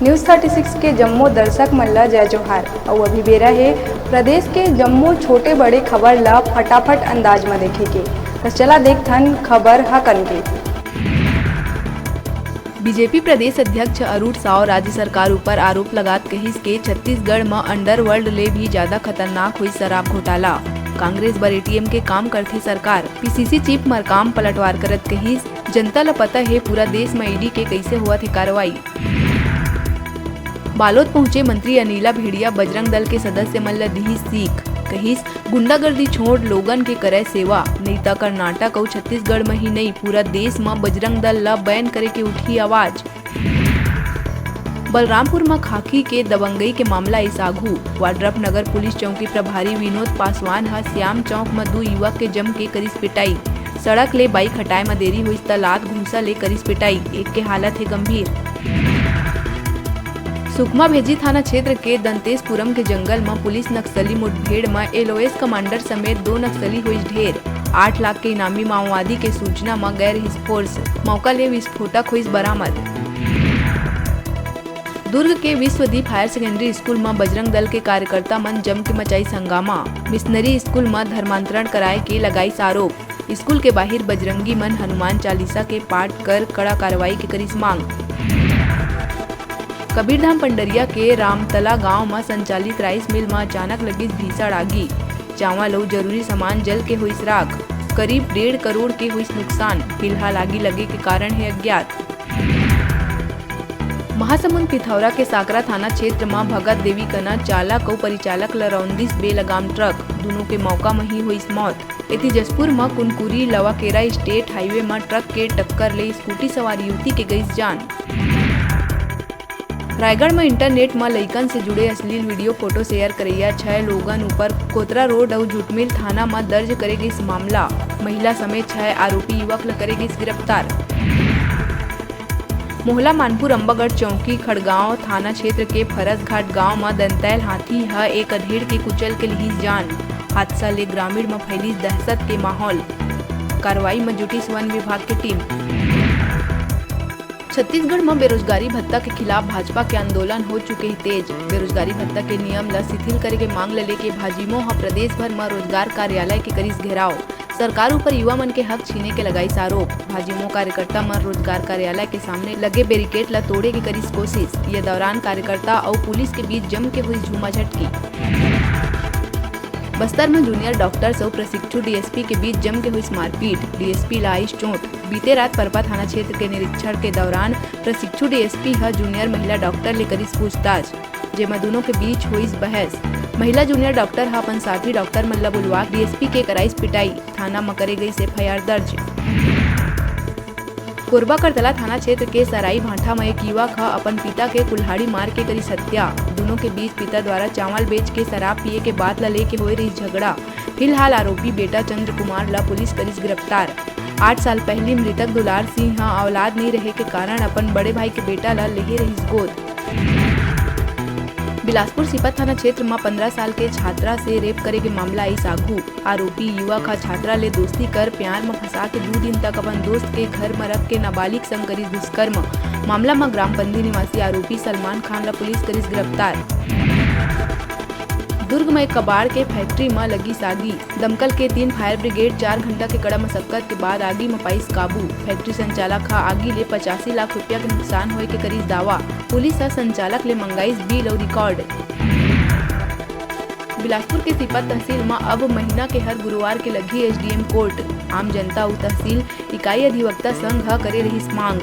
News 36 के जम्मू दर्शक मन ला जय जोहार। और अभी बेरा है प्रदेश के जम्मू छोटे बड़े खबर ला फटाफट अंदाज में देखे के। तो चला देखथन खबर हकन के। बीजेपी प्रदेश अध्यक्ष अरुण साव राज्य सरकार ऊपर आरोप लगात कहिस के छत्तीसगढ़ में अंडरवर्ल्ड ले भी ज्यादा खतरनाक हुई शराब घोटाला। कांग्रेस बर एटीएम के काम करती सरकार, पीसीसी चीफ मरकाम पलटवार करत कहिस। जनता ला पता है पूरा देश में ईडी के कैसे हुआ थे कार्रवाई। बालोद पहुंचे मंत्री अनिला भेड़िया बजरंग दल के सदस्य मन ला दिही सीख, कहिस गुंडागर्दी छोड़ लोगन के करे सेवा। नहीं तो कर्नाटक और छत्तीसगढ़ में ही नहीं पूरा देश में बजरंग दल ला बैन करे के उठी आवाज। बलरामपुर में खाकी के दबंगई के मामला इस आघू। वाड्रफ नगर पुलिस चौकी प्रभारी विनोद पासवान हा श्याम चौक में 2 युवक के जम के करिस पिटाई। सड़क ले बाइक हटाए में देरी हुई त लात घूंसा ले करिस पिटाई, एक के हालत है गंभीर। सुकमा भेजी थाना क्षेत्र के दंतेशपुरम के जंगल में पुलिस नक्सली मुठभेड़ में एलओएस कमांडर समेत 2 नक्सली हुई ढेर। 8 लाख के इनामी माओवादी के सूचना में गैर हिज फोर्स, मौका ले विस्फोटक हुई बरामद। दुर्ग के विश्वदीप हायर सेकेंडरी स्कूल में बजरंग दल के कार्यकर्ता मन जम के मचाई हंगामा। मिशनरी स्कूल में धर्मांतरण कराए के लगाई आरोप। स्कूल के बाहर बजरंगी मन हनुमान चालीसा के पाठ कर कड़ा कार्रवाई के करिस मांग। कबीरधाम पंडरिया के रामतला गांव में संचालित राइस मिल में अचानक लगी भीषण आगी। चावल और जरूरी सामान जल के हुई राख, करीब 1.5 करोड़ के हुई नुकसान। फिलहाल आगी लगे के कारण है अज्ञात। महासमुंद पिथौरा के साकरा थाना क्षेत्र में भगत देवी कना चालक और परिचालक ला रौंदिस बेलगाम ट्रक, दोनों के मौका में ही हुई मौत। इति जसपुर में कुनकुरी लवाकेरा स्टेट हाईवे में ट्रक के टक्कर ले स्कूटी सवार युवती के गई जान। रायगढ़ में इंटरनेट में लइकन से जुड़े अश्लील वीडियो फोटो शेयर करैया 6 लोगन ऊपर कोतरा रोड और जुटमिल थाना में दर्ज करेगी मामला। महिला समेत 6 आरोपी युवक ला करेगी गिरफ्तार। मोहला मानपुर अंबागढ़ चौकी खड़गांव थाना क्षेत्र के फरस घाट गांव में दंतैल हाथी है एक अधेड़ के कुचल के लिए जान। हादसा ले ग्रामीण में फैली दहशत के माहौल। कार्रवाई में जुटी वन विभाग की टीम। छत्तीसगढ़ में बेरोजगारी भत्ता के खिलाफ भाजपा के आंदोलन हो चुके हैं तेज। बेरोजगारी भत्ता के नियम ला शिथिल करे के मांग ले के भाजयुमो हा प्रदेश भर में रोजगार कार्यालय के करिस घेराव। सरकार ऊपर युवा मन के हक छीने के लगाई आरोप। भाजयुमो कार्यकर्ता मन रोजगार कार्यालय के सामने लगे बैरिकेड ला तोड़े के करिस कोशिश। ये दौरान कार्यकर्ता और पुलिस के बीच जम के हुई झूमाझटकी। बस्तर में जूनियर डॉक्टर्स और प्रशिक्षु डीएसपी के बीच जम के हुई मारपीट। डीएसपी ला आई चोट। बीते रात परपा थाना क्षेत्र के निरीक्षण के दौरान प्रशिक्षु डीएसपी है जूनियर महिला डॉक्टर ले करिस पूछताछ, जेमा दोनों के बीच हुई बहस। महिला जूनियर डॉक्टर है अपन साथी डॉक्टर मन ला बुलवा डीएसपी के कराइस पिटाई। थाना में करे गई एफआईआर दर्ज। कोरबा करतला थाना क्षेत्र के सराई भाठा में एक युवक है अपन पिता के कुल्हाड़ी मार के करी हत्या। दोनों के बीच पिता द्वारा चावल बेच के शराब पिए के बाद ला लेके हो रही झगड़ा। फिलहाल आरोपी बेटा चंद्र कुमार ला पुलिस करिस गिरफ्तार। 8 साल पहले मृतक दुलार सिंह औलाद नहीं रहे के कारण अपन बड़े भाई के बेटा ला ले रही गोद। बिलासपुर सिपत थाना क्षेत्र में 15 साल के छात्रा से रेप करे के मामला आई आघू। आरोपी युवक का छात्रा ले दोस्ती कर प्यार में फंसा के 2 दिन तक अपन दोस्त के घर में रख के नाबालिग संग करी दुष्कर्म। मामला में ग्रामपंदी निवासी आरोपी सलमान खान ला पुलिस करिस गिरफ्तार। दुर्ग में एक कबाड़ के फैक्ट्री में लगी आगी। दमकल के 3 फायर ब्रिगेड 4 घंटा के कड़ा मशक्कत के बाद आगी में पाइस काबू। फैक्ट्री संचालक हा आगी ले 85 लाख रुपया के नुकसान होए के करीस दावा। पुलिस हा संचालक ले मंगाइस बिल और रिकॉर्ड। बिलासपुर के सिपत तहसील में अब महीना के हर गुरुवार के लगी एसडीएम कोर्ट। आम जनता और तहसील इकाई अधिवक्ता संघ हा करे रही मांग।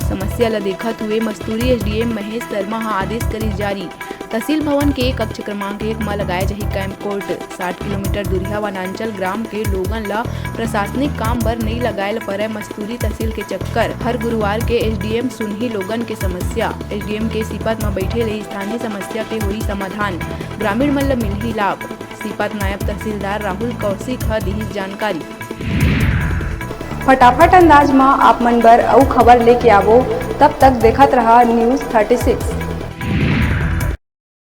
समस्या ला देखत हुए मस्तूरी एसडीएम महेश शर्मा हा आदेश करी जारी। तहसील भवन के कक्ष क्रमांक 1 में लगाए जही कैंप कोर्ट। 60 किलोमीटर दूरिया वनांचल ग्राम के लोगन ला प्रशासनिक काम बर नहीं लगाए पड़े मस्तूरी तहसील के चक्कर। हर गुरुवार के एसडीएम सुनही लोगन के समस्या। एसडीएम के सिपत में बैठे ले स्थानीय समस्या के हुई समाधान। ग्रामीण मन ला मिलही लाभ। सिपत नायब तहसीलदार राहुल कौशिक हा दी जानकारी। फटाफट अंदाज में आप मन बर अउ खबर लेके आवो। तब तक देखत रहा न्यूज़ 36।